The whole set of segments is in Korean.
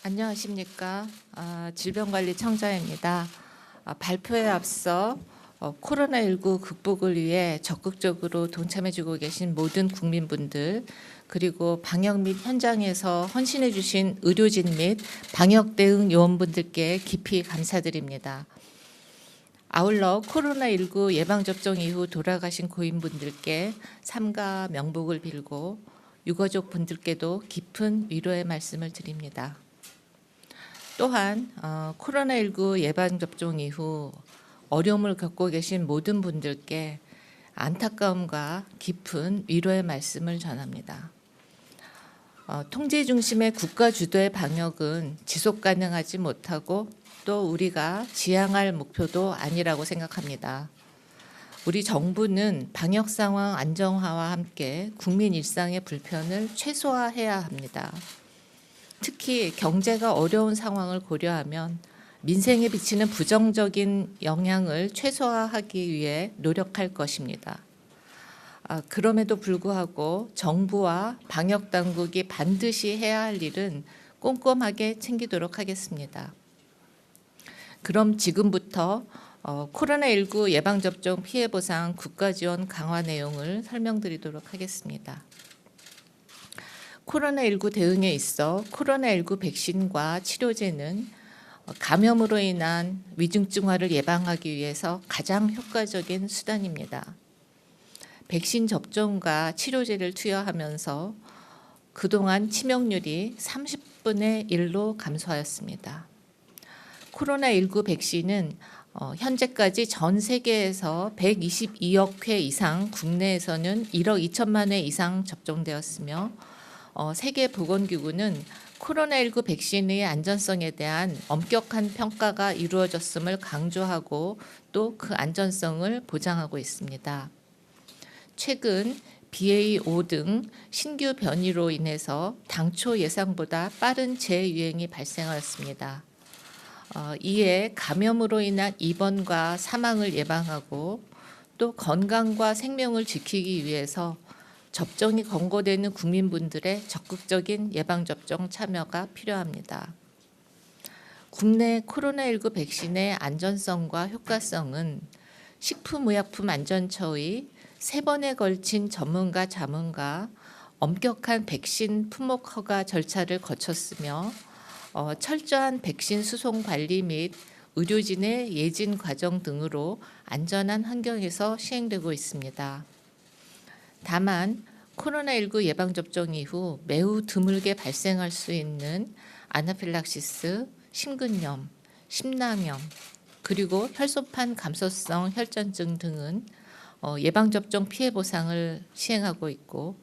안녕하십니까. 질병관리청자입니다. 발표에 앞서 코로나19 극복을 위해 적극적으로 동참해주고 계신 모든 국민분들, 그리고 방역 및 현장에서 헌신해 주신 의료진 및 방역 대응 요원분들께 깊이 감사드립니다. 아울러 코로나19 예방접종 이후 돌아가신 고인분들께 삼가 명복을 빌고 유가족 분들께도 깊은 위로의 말씀을 드립니다. 또한 코로나19 예방접종 이후 어려움을 겪고 계신 모든 분들께 안타까움과 깊은 위로의 말씀을 전합니다. 통제 중심의 국가 주도의 방역은 지속 가능하지 못하고 또 우리가 지향할 목표도 아니라고 생각합니다. 우리 정부는 방역 상황 안정화와 함께 국민 일상의 불편을 최소화해야 합니다. 특히 경제가 어려운 상황을 고려하면 민생에 비치는 부정적인 영향을 최소화하기 위해 노력할 것입니다. 그럼에도 불구하고 정부와 방역 당국이 반드시 해야 할 일은 꼼꼼하게 챙기도록 하겠습니다. 그럼 지금부터 코로나19 예방접종 피해보상 국가지원 강화 내용을 설명드리도록 하겠습니다. 코로나19 대응에 있어 코로나19 백신과 치료제는 감염으로 인한 위중증화를 예방하기 위해서 가장 효과적인 수단입니다. 백신 접종과 치료제를 투여하면서 그동안 치명률이 30분의 1로 감소하였습니다. 코로나19 백신은 현재까지 전 세계에서 122억 회 이상, 국내에서는 1억 2천만 회 이상 접종되었으며 세계보건기구는 코로나19 백신의 안전성에 대한 엄격한 평가가 이루어졌음을 강조하고 또 그 안전성을 보장하고 있습니다. 최근 BA.5 등 신규 변이로 인해서 당초 예상보다 빠른 재유행이 발생하였습니다. 이에 감염으로 인한 입원과 사망을 예방하고 또 건강과 생명을 지키기 위해서 접종이 권고되는 국민분들의 적극적인 예방접종 참여가 필요합니다. 국내 코로나19 백신의 안전성과 효과성은 식품의약품안전처의 3번에 걸친 전문가 자문과 엄격한 백신 품목 허가 절차를 거쳤으며 철저한 백신 수송 관리 및 의료진의 예진 과정 등으로 안전한 환경에서 시행되고 있습니다. 다만 코로나19 예방접종 이후 매우 드물게 발생할 수 있는 아나필락시스, 심근염, 심낭염, 그리고 혈소판 감소성 혈전증 등은 예방접종 피해 보상을 시행하고 있고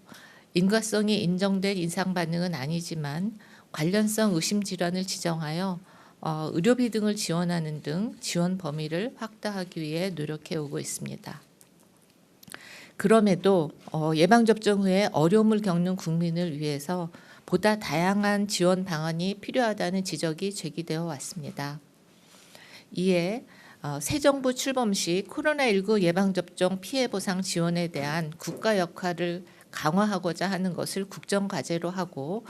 인과성이 인정된 인상 반응은 아니지만 관련성 의심 질환을 지정하여 의료비 등을 지원하는 등 지원 범위를 확대하기 위해 노력해 오고 있습니다. 그럼에도 예방접종 후에 어려움을 겪는 국민을 위해서 보다 다양한 지원 방안이 필요하다는 지적이 제기되어 왔습니다. 이에 새 정부 출범 시 코로나19 예방접종 피해보상 지원에 대한 국가 역할을 강화하고자 하는 것을 국정과제로 하고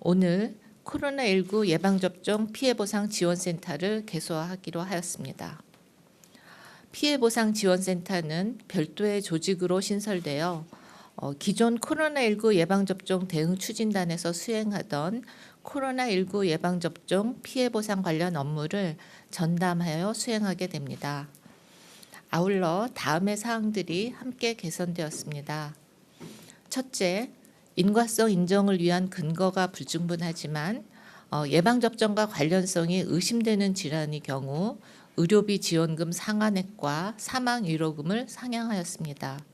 오늘 코로나19 예방접종 피해보상 지원센터를 개소하기로 하였습니다. 피해보상지원센터는 별도의 조직으로 신설되어 기존 코로나19 예방접종 대응 추진단에서 수행하던 코로나19 예방접종 피해보상 관련 업무를 전담하여 수행하게 됩니다. 아울러 다음의 사항들이 함께 개선되었습니다. 첫째, 인과성 인정을 위한 근거가 불충분하지만 예방접종과 관련성이 의심되는 질환의 경우 의료비 지원금 상한액과 사망위로금을 상향하였습니다.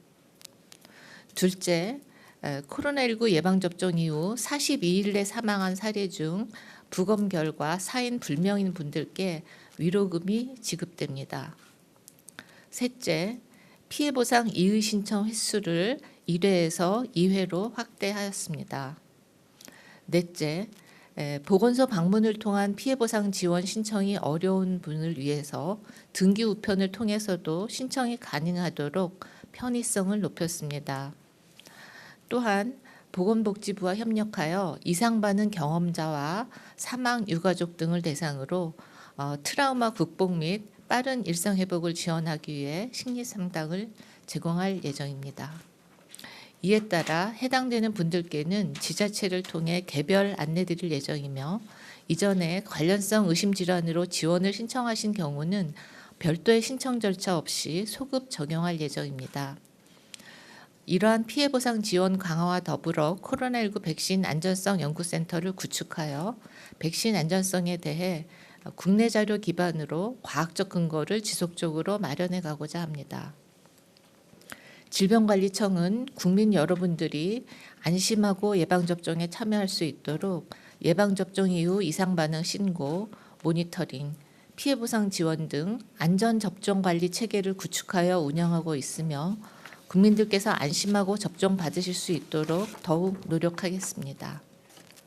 둘째, 코로나19 예방접종 이후 42일 내 사망한 사례 중 부검 결과 사인 불명인 분들께 위로금이 지급됩니다. 셋째, 피해보상 이의 신청 횟수를 1회에서 2회로 확대하였습니다. 넷째, 보건소 방문을 통한 피해보상 지원 신청이 어려운 분을 위해서 등기 우편을 통해서도 신청이 가능하도록 편의성을 높였습니다. 또한 보건복지부와 협력하여 이상 반응 경험자와 사망 유가족 등을 대상으로 트라우마 극복 및 빠른 일상 회복을 지원하기 위해 심리 상담을 제공할 예정입니다. 이에 따라 해당되는 분들께는 지자체를 통해 개별 안내드릴 예정이며 이전에 관련성 의심 질환으로 지원을 신청하신 경우는 별도의 신청 절차 없이 소급 적용할 예정입니다. 이러한 피해 보상 지원 강화와 더불어 코로나19 백신 안전성 연구센터를 구축하여 백신 안전성에 대해 국내 자료 기반으로 과학적 근거를 지속적으로 마련해 가고자 합니다. 질병관리청은 국민 여러분들이 안심하고 예방접종에 참여할 수 있도록 예방접종 이후 이상 반응 신고, 모니터링, 피해 보상 지원 등 안전접종 관리 체계를 구축하여 운영하고 있으며 국민들께서 안심하고 접종 받으실 수 있도록 더욱 노력하겠습니다.